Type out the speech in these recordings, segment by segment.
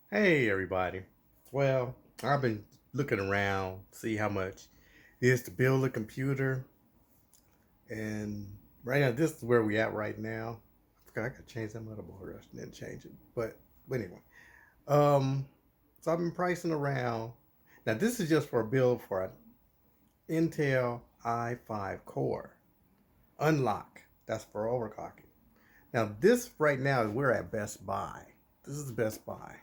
Hey everybody. Well, I've been looking around, see how much it is to build a computer, and right now this is where we at right now. I forgot I could change that motherboard. I didn't change it, but anyway. Um, so I've been pricing around. Now this is just for a build for an Intel i5 core unlock. That's for overclocking. Now this right now we're at Best Buy. This is Best Buy.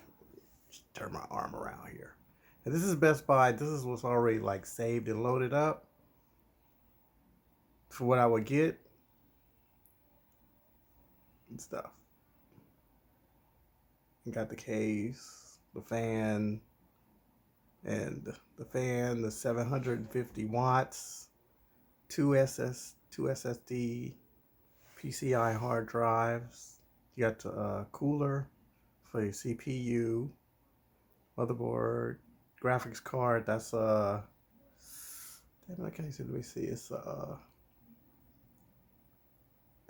Just turn my arm around here. And this is Best Buy. This is what's already like saved and loaded up for what I would get and stuff. And got the case, the fan, and the fan, the 750 watts, two SSD, PCI hard drives. You got the cooler for your CPU, motherboard, graphics card. That's damn, I can't see. Let me see. It's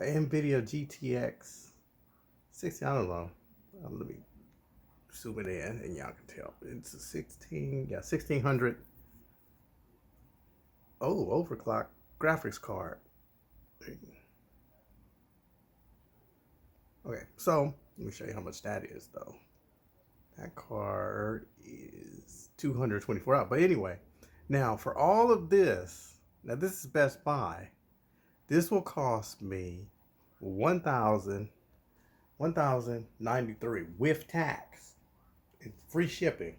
NVIDIA GTX 60. I don't know. Let me zoom it in, and y'all can tell. It's a 16. Yeah, 1600. Oh, overclock graphics card. Okay, so let me show you how much that is, though. That card is 224 out. But anyway, now for all of this, now this is Best Buy. This will cost me 1,093 with tax and free shipping.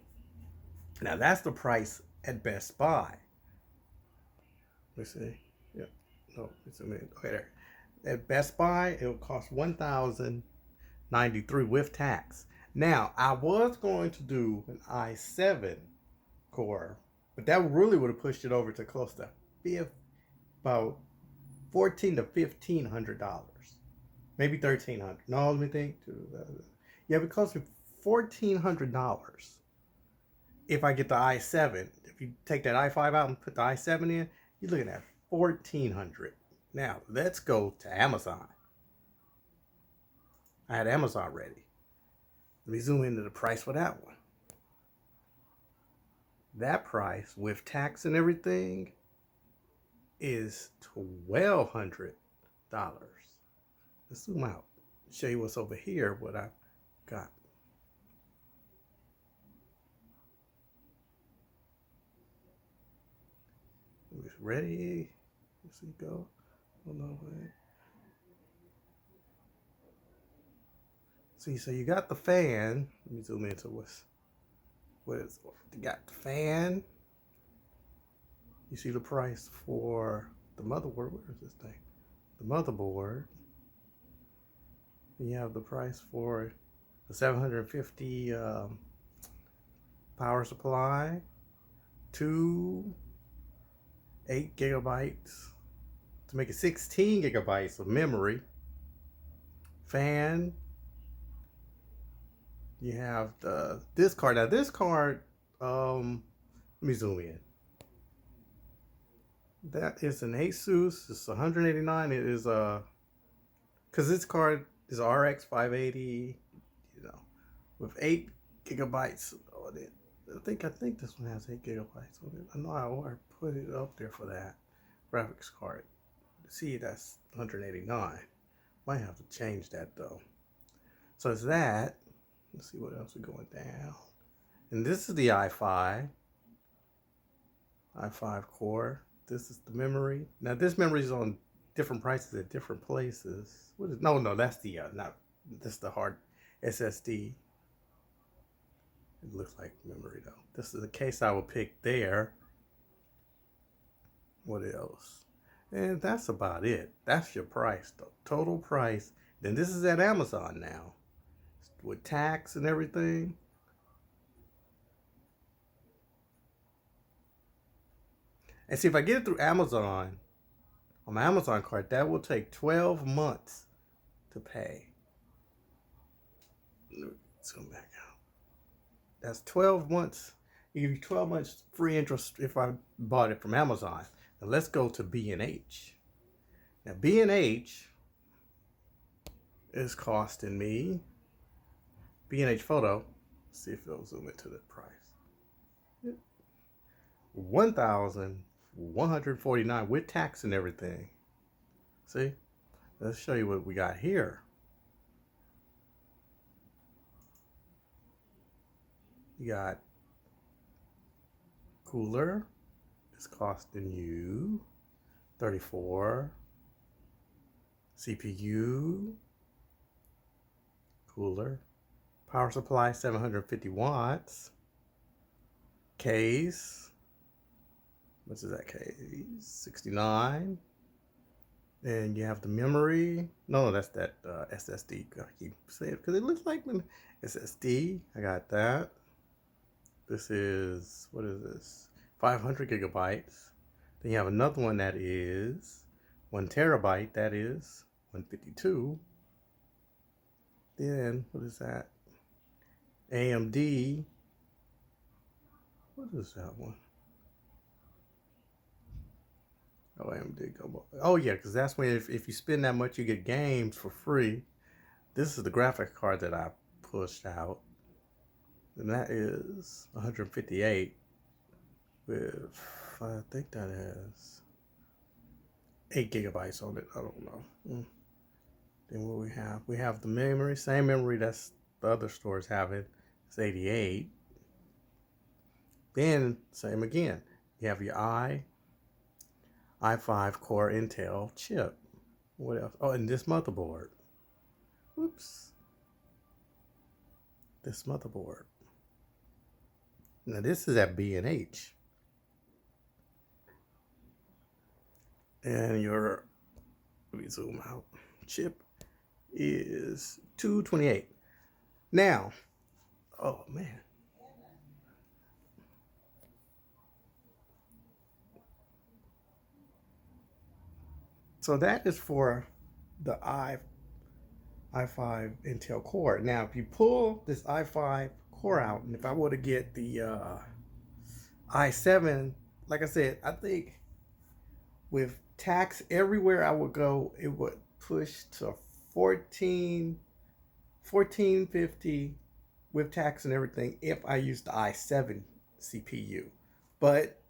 Now that's the price at Best Buy. Let's see. Yep. No, it's a minute. Okay, there. At Best Buy, it will cost 1,093 with tax. Now, I was going to do an i7 core, but that really would have pushed it over to close to about 14 to $1,500, maybe 1,300. No, let me think. Yeah, but close to $1,400 if I get the i7. If you take that i5 out and put the i7 in, you're looking at 1,400. Now let's go to Amazon. I had Amazon ready. Let me zoom into the price for that one. That price with tax and everything is $1,200. Let's zoom out. Show you what's over here, what I got. Ready? Let's see, go. Hold on, wait. See, so you got the fan. Let me zoom into what is. You got the fan. You see the price for the motherboard. Where is this thing? The motherboard. And you have the price for the 750 power supply, 8 gigabytes to make it 16 gigabytes of memory, fan. You have this card. Now this card, let me zoom in. That is an Asus. It's 189. It is because this card is RX 580. With 8 gigabytes on it. I think this one has 8 gigabytes on it. I know I put it up there for that graphics card. See, that's 189. Might have to change that though. So it's that. Let's see what else is going down. And this is the i5 core. This is the memory. Now this memory is on different prices at different places. No, that's the not this is the hard SSD. It looks like memory though. This is the case I would pick there. What else? And that's about it. That's your price, the total price. Then this is at Amazon now, with tax and everything. And see, if I get it through Amazon, on my Amazon card, that will take 12 months to pay. Zoom back out. That's 12 months. You give you 12 months free interest if I bought it from Amazon. Now let's go to B&H. Now B&H is costing me, B&H Photo, See if it'll zoom into the price. 1,149 with tax and everything. See? Let's show you what we got here. You got cooler. It's costing you $34. CPU. Cooler. Power supply 750 watts. Case. What's that case? 69. And you have the memory. No, that's that SSD. I keep saying it because it looks like an SSD. I got that. This is, what is this? 500 gigabytes. Then you have another one that is 1 terabyte. That is 152. Then, what is that? AMD. What is that one? Oh, AMD. Oh, yeah, because that's when if you spend that much, you get games for free. This is the graphic card that I pushed out. And that is 158 with, I think that has 8 gigabytes on it. I don't know. Then what we have? We have the memory, same memory that's the other stores have it. It's 88. Then, same again. You have your i5 core Intel chip. What else? Oh, and this motherboard. Whoops. This motherboard. Now this is at B&H. And your, let me zoom out, chip is 228. Now, oh man. So that is for the i5 Intel core. Now, if you pull this i5 core out, and if I were to get the i7, like I said, I think with tax everywhere I would go, it would push to 1450 with tax and everything if I use the i7 CPU. But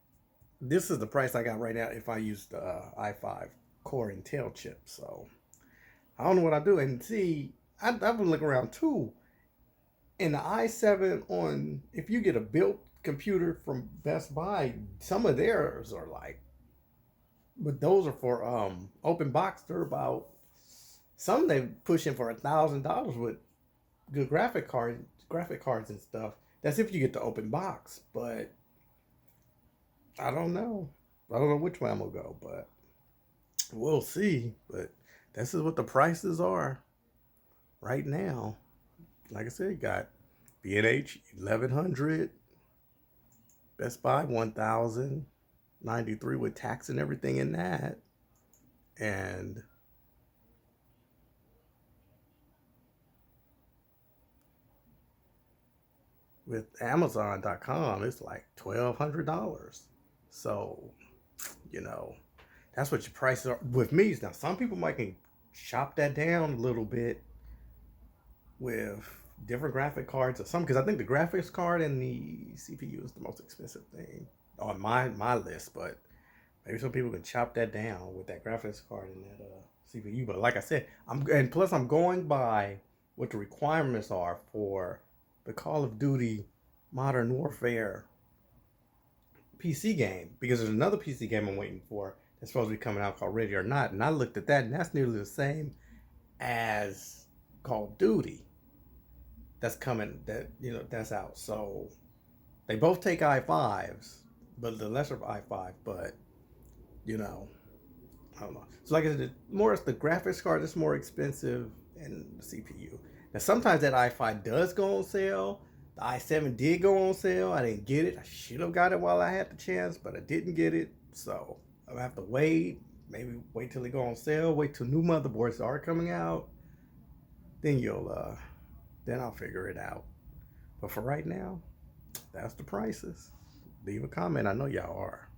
this is the price I got right now if I use the i5 core Intel chip. So I don't know what I do. And see, I've been looking around too. And the i7 on, if you get a built computer from Best Buy, some of theirs are like, but those are for open box. They're about, some they pushing for $1,000 with good graphic cards and stuff. That's if you get the open box. But I don't know. I don't know which way I'm gonna go, but we'll see. But this is what the prices are right now. Like I said, you got B&H 1,100, Best Buy 1,093 with tax and everything in that, and with Amazon.com it's like $1,200. So, you know, that's what your prices are with me. Now, some people might can chop that down a little bit with different graphic cards or something, because I think the graphics card and the CPU is the most expensive thing on my list. But maybe some people can chop that down with that graphics card and that CPU. But like I said, I'm going by what the requirements are for the Call of Duty Modern Warfare PC game, because there's another PC game I'm waiting for that's supposed to be coming out called Ready or Not, and I looked at that, and that's nearly the same as Call of Duty that's coming, that, you know, that's out. So they both take i5s, but the lesser i5, but, you know, I don't know. So like I said, more it's the graphics card that's more expensive and the CPU. Now sometimes that i5 does go on sale. The i7 did go on sale. I didn't get it. I should have got it while I had the chance, but I didn't get it. So I'll have to wait. Maybe wait till they go on sale. Wait till new motherboards are coming out. Then then I'll figure it out. But for right now, that's the prices. Leave a comment. I know y'all are.